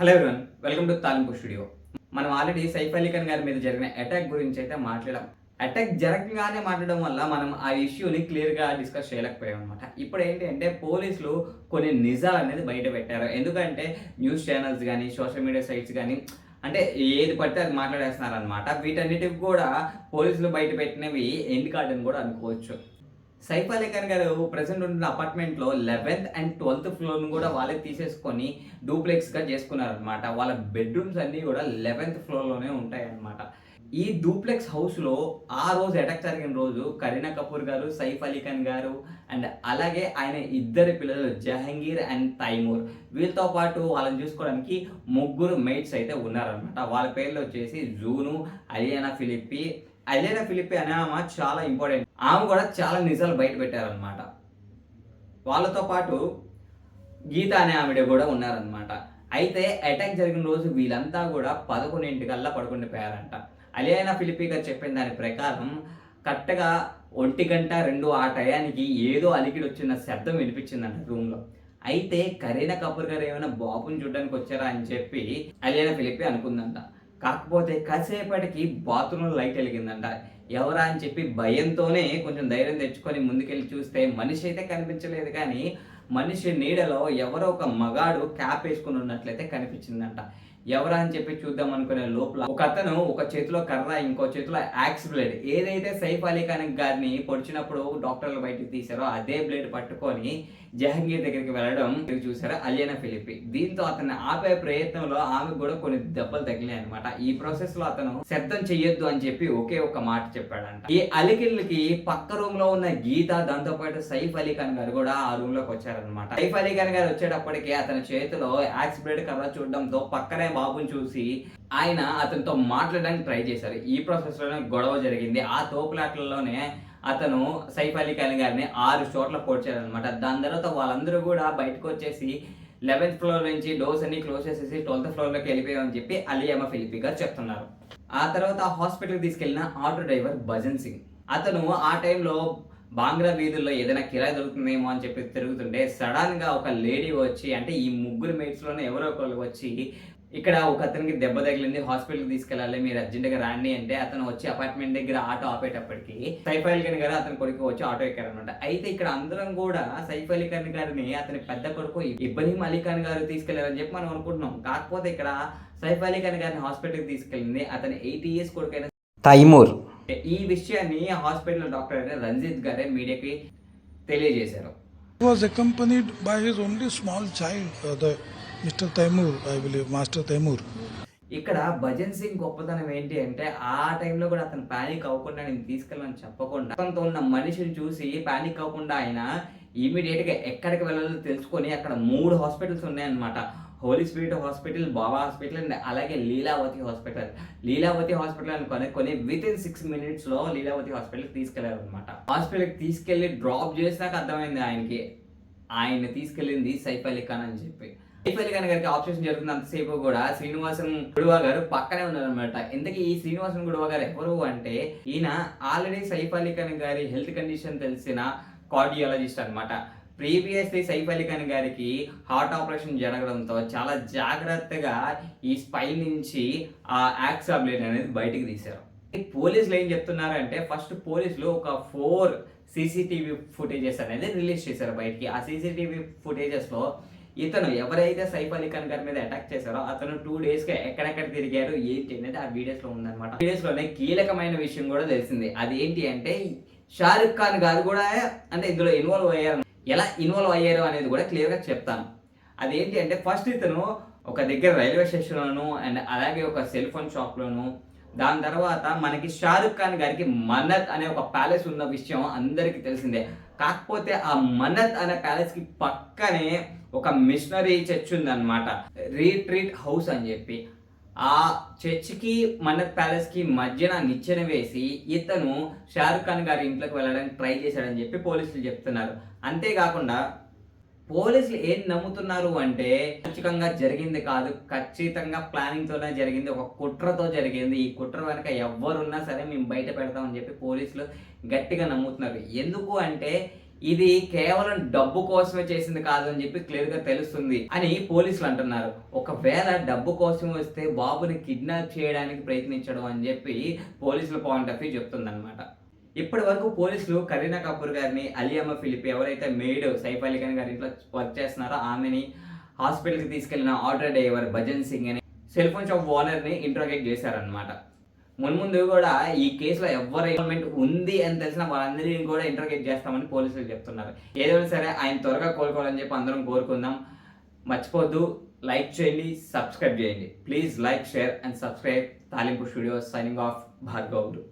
Hello everyone, welcome to తాలింపు studio. మనం already Saif Ali Khan గారి మీద జరిగిన అటాక్ గురించి అయితే మాట్లాడాం. అటాక్ జరగగానే మాట్లాడడం వల్ల మనం ఆ ఇష్యూని క్లియర్‌గా డిస్కస్ చేయలేకపోయాం అనమాట. ఇప్పుడు ఏంటి అంటే పోలీసులు కొన్ని నిజాలనేది బయట పెట్టారు. ఎందుకంటే న్యూస్ ఛానెల్స్ గాని, సోషల్ మీడియా సైట్స్ గాని అంటే ఏది పడితే అది మాట్లాడేస్తున్నారనమాట. వీటన్నిటికి కూడా పోలీసులు బయట పెట్టినవి ఎండ్ కార్డ్ అని కూడా అనుకోవచ్చు. సైఫ్ అలీ ఖాన్ గారు ప్రెజెంట్ ఉంటున్న అపార్ట్మెంట్‌లో 11థ్ అండ్ 12థ్ ఫ్లోర్‌ని కూడా వాళ్ళే తీసేసుకొని డూప్లెక్స్‌గా చేసుకున్నారనమాట. వాళ్ళ బెడ్‌రూమ్స్ అన్నీ కూడా 11థ్ ఫ్లోర్‌లోనే ఉంటాయన్నమాట. ఈ డూప్లెక్స్ హౌస్‌లో ఆ రోజు అటాక్ జరిగిన రోజు కరీనా కపూర్ గారు, సైఫ్ అలీ ఖాన్ గారు అండ్ అలాగే ఆయన ఇద్దరి పిల్లలు జహంగీర్ అండ్ తైమూర్. వీళ్ళతో పాటు వాళ్ళని చూసుకోవడానికి ముగ్గురు మెయిట్స్ అయితే ఉన్నారనమాట. వాళ్ళ పేర్లు వచ్చేసి జూను, అలియానా ఫిలిప్పి. అలియానా ఫిలిప్పి అనే ఆమె చాలా ఇంపార్టెంట్. ఆమె కూడా చాలా నిజాలు బయట పెట్టారనమాట. వాళ్ళతో పాటు గీత అనే ఆవిడ కూడా ఉన్నారనమాట. అయితే అటాక్ జరిగిన రోజు వీళ్ళంతా కూడా 11:00 పడుకుండిపోయారంట. అలియానా ఫిలిప్పి గారు చెప్పిన దాని ప్రకారం కరెక్ట్‌గా 1:02 ఆ టయానికి ఏదో అలికిడి వచ్చిన శబ్దం వినిపించిందంట రూమ్‌లో. అయితే కరీనా కపూర్ గారు ఏమైనా బాబుని చూడడానికి వచ్చారా అని చెప్పి అలియానా ఫిలిప్పి అనుకుందంట. కాకపోతే కాసేపటికి బాత్రూమ్‌లో లైట్ ఎలిగిందంట. ఎవరా అని చెప్పి భయంతోనే కొంచెం ధైర్యం తెచ్చుకొని ముందుకెళ్ళి చూస్తే మనిషి అయితే కనిపించలేదు కానీ, మనిషి నీడలో ఎవరో ఒక మగాడు క్యాప్ ఏసుకొని ఉన్నట్లయితే కనిపించిందంట. ఎవరా అని చెప్పి చూద్దాం అనుకునే లోపల ఒకతను ఒక చేతిలో కర్ర, ఇంకో చేతిలో యాక్స్ బ్లేడ్, ఏదైతే సైఫ్ అలీ ఖాన్ గారిని పొడిచినప్పుడు డాక్టర్లు బయటికి తీశారో అదే బ్లేడ్ పట్టుకొని జహంగీర్ దగ్గరికి వెళ్ళడం చూసారా అలియానా ఫిలిప్పి. దీంతో అతన్ని ఆపే ప్రయత్నంలో ఆమెకు కూడా కొన్ని దెబ్బలు తగిలాయి అనమాట. ఈ ప్రాసెస్ లో అతను శబ్దం చెయ్యొద్దు అని చెప్పి ఒకే ఒక మాట చెప్పాడంట. ఈ అలికిళ్ళకి పక్క రూమ్ లో ఉన్న గీత, దాంతో పాటు సైఫ్ అలీ ఖాన్ గారు కూడా ఆ రూమ్ లోకి వచ్చారనమాట. సైఫ్ అలీ ఖాన్ గారు వచ్చేటప్పటికి అతని చేతిలో యాక్స్ బ్లేడ్ కర్ర చూడడంతో పక్కనే బాబుని చూసి ఆయన అతనితో మాట్లాడడానికి ట్రై చేశారు. ఈ ప్రాసెస్ లోనే గొడవ జరిగింది. ఆ తోపులాట్లలోనే అతను సైఫ్ అలీ ఖాన్ గారిని 6 చోట్ల పొడిచారనమాట. దాని తర్వాత వాళ్ళందరూ కూడా బయటకు వచ్చేసి 11th ఫ్లోర్ నుంచి డోర్స్ అన్ని క్లోజ్ చేసేసి 12th ఫ్లోర్‌లోకి వెళ్ళిపోయామని చెప్పి అలియానా ఫిలిప్పి గారు చెప్తున్నారు. ఆ తర్వాత హాస్పిటల్‌కి తీసుకెళ్లిన ఆటో డ్రైవర్ భజన్ సింగ్. అతను ఆ టైంలో బాంగ్రా వీధుల్లో ఏదైనా కిరాయి దొరుకుతుందేమో అని చెప్పి తిరుగుతుంటే సడన్‌గా ఒక లేడీ వచ్చి, అంటే ఈ ముగ్గురు మేట్స్‌లోనే ఎవరో ఒకళ్ళు వచ్చి, ఇక్కడ ఒకతనికి దెబ్బ తగిలింది, హాస్పిటల్‌కి తీసుకెళ్ళాలి, మీరు అర్జెంట్‌గా రండి అంటే అతను వచ్చి అపార్ట్మెంట్ దగ్గర ఆటో ఆపేటప్పటికి సైఫ్ అలీ ఖాన్ గారు అతని కొడుకు వచ్చి ఆటో ఎక్కారనమాట. అయితే ఇక్కడ అందరం కూడా సైఫ్ అలీ ఖాన్ గారిని అతని పెద్ద కొడుకు ఇబ్రహీం అలీ ఖాన్ గారు తీసుకెళ్లారని చెప్పి మనం అనుకుంటున్నాం. కాకపోతే ఇక్కడ సైఫ్ అలీ ఖాన్ గారిని హాస్పిటల్‌కి తీసుకెళ్ళింది అతని 8 ఇయర్స్ కొడుకైన తైమూర్. ఈ విషయాన్ని హాస్పిటల్ డాక్టర్ అయిన రంజిత్ గారే మీడియాకి తెలియజేశారు. He was accompanied by his only small child, the Mr. Taimur, I believe, Master Taimur. ఇక్కడ భజన్ సింగ్ గొప్పతనం ఏంటి అంటే ఆ టైంలో కూడా అతను పానిక్ అవ్వకుండా నేను తీసుకెళ్ళని చెప్పకుండా అతనితో ఉన్న మనిషిని చూసి పానిక్ అవ్వకుండా ఆయన ఇమీడియట్‌గా ఎక్కడికి వెళ్ళాలో తెలుసుకొని అక్కడ 3 హాస్పిటల్స్ ఉన్నాయన్నమాట. Holy spirit hospital, Baba hospital and అలాగే లీలావతి హాస్పిటల్. లీలావతి హాస్పిటల్ అనుకొని వితిన్ 6 మినిట్స్‌లో లీలావతి హాస్పిటల్‌కి తీసుకెళ్లారన్నమాట. హాస్పిటల్‌కి తీసుకెళ్ళి డ్రాప్ చేసినాక అర్థమైంది ఆయనకి, ఆయన్ని తీసుకెళ్ళింది సైఫ్ అలీ ఖాన్ అని చెప్పి. సైఫ్ అలీ ఖాన్ గారికి ఆపరేషన్ జరుగుతున్నంతసేపు కూడా శ్రీనివాసన్ గుడివా గారు పక్కనే ఉన్నారనమాట. ఇంతకీ ఈ శ్రీనివాసన్ గుడివా గారు ఎవరు అంటే ఈయన ఆల్రెడీ సైఫ్ అలీ ఖాన్ గారి హెల్త్ కండిషన్ తెలిసిన కార్డియాలజిస్ట్ అనమాట. ప్రీవియస్లీ సైఫ్ అలీ ఖాన్ గారికి హార్ట్ ఆపరేషన్ జరగడంతో చాలా జాగ్రత్తగా ఈ స్పైన్ నుంచి ఆ యాక్సా బ్లేడ్ అనేది బయటికి తీశారు. పోలీసులు ఏం చెప్తున్నారంటే ఫస్ట్ పోలీసులు ఒక 4 సీసీటీవీ ఫుటేజెస్ అనేది రిలీజ్ చేశారు బయటికి. ఆ సీసీటీవీ ఫుటేజెస్లో ఇతను ఎవరైతే సైఫ్ అలీ ఖాన్ గారి మీద అటాక్ చేశారో అతను 2 డేస్‌గా ఎక్కడెక్కడ తిరిగారు ఏంటి అనేది ఆ వీడియోస్‌లో ఉందన్నమాట. వీడియోస్‌లోనే కీలకమైన విషయం కూడా తెలిసింది. అది ఏంటి అంటే షారుఖ్ ఖాన్ గారు కూడా అంటే ఇందులో ఇన్వాల్వ్ అయ్యారు. ఎలా ఇన్వాల్వ్ అయ్యారు అనేది కూడా క్లియర్‌గా చెప్తాను. అదేంటి అంటే ఫస్ట్ ఇతను ఒక దగ్గర రైల్వే స్టేషన్‌లోను అండ్ అలాగే ఒక సెల్ ఫోన్ షాప్‌లోను, దాని తర్వాత మనకి షారుఖ్ ఖాన్ గారికి మన్నత్ అనే ఒక ప్యాలెస్ ఉన్న విషయం అందరికీ తెలిసిందే. కాకపోతే ఆ మన్నత్ అనే ప్యాలెస్‌కి పక్కనే ఒక మిషనరీ చర్చ్ ఉందన్నమాట, రీట్రీట్ హౌస్ అని చెప్పి. ఆ చర్చ్‌కి మన్నత్ ప్యాలెస్‌కి మధ్యన నిచ్చెన వేసి ఇతను షారుఖ్ ఖాన్ గారి ఇంట్లోకి వెళ్ళడానికి ట్రై చేశాడని చెప్పి పోలీసులు చెప్తున్నారు. అంతేకాకుండా పోలీసులు ఏం నమ్ముతున్నారు అంటే ఖచ్చితంగా జరిగింది కాదు, ఖచ్చితంగా ప్లానింగ్‌తోనే జరిగింది, ఒక కుట్రతో జరిగింది. ఈ కుట్ర వెనక ఎవ్వరున్నా సరే మేము బయట పెడతామని చెప్పి పోలీసులు గట్టిగా నమ్ముతున్నారు. ఎందుకు అంటే ఇది కేవలం డబ్బు కోసమే చేసింది కాదు అని చెప్పి క్లియర్గా తెలుస్తుంది అని పోలీసులు అంటున్నారు. ఒకవేళ డబ్బు కోసం వస్తే బాబుని కిడ్నాప్ చేయడానికి ప్రయత్నించడం అని చెప్పి పోలీసుల పాయింట్ ఆఫ్ వ్యూ చెప్తుందన్నమాట. ఇప్పటి వరకు పోలీసులు కరీనా కపూర్ గారిని, అలియామా ఫిలిప్ ఎవరైతే మెయిడ్ సైఫ్ అలీ ఖాన్ గారి ఇంట్లో వర్క్ చేస్తున్నారో ఆమెని హాస్పిటల్కి తీసుకెళ్లిన ఆటో డ్రైవర్ భజన్ సింగ్ అని సెల్ ఫోన్ షాప్ ఓనర్ని ఇంట్రోగేట్ చేశారనమాట. మున్ముందు కూడా ఈ కేసులో ఎవరి ఇన్వాల్వ్మెంట్ ఉంది అని తెలిసిన వాళ్ళందరినీ కూడా ఇంట్రోగేట్ చేస్తామని పోలీసులు చెప్తున్నారు. ఏదైనా సరే ఆయన త్వరగా కోలుకోవాలని చెప్పి అందరం కోరుకుందాం. మర్చిపోద్దు, లైక్ చేయండి, సబ్స్క్రైబ్ చేయండి. Please like, share and subscribe. తాలింపు స్టూడియోస్ సైనింగ్ ఆఫ్, భార్గవుడు.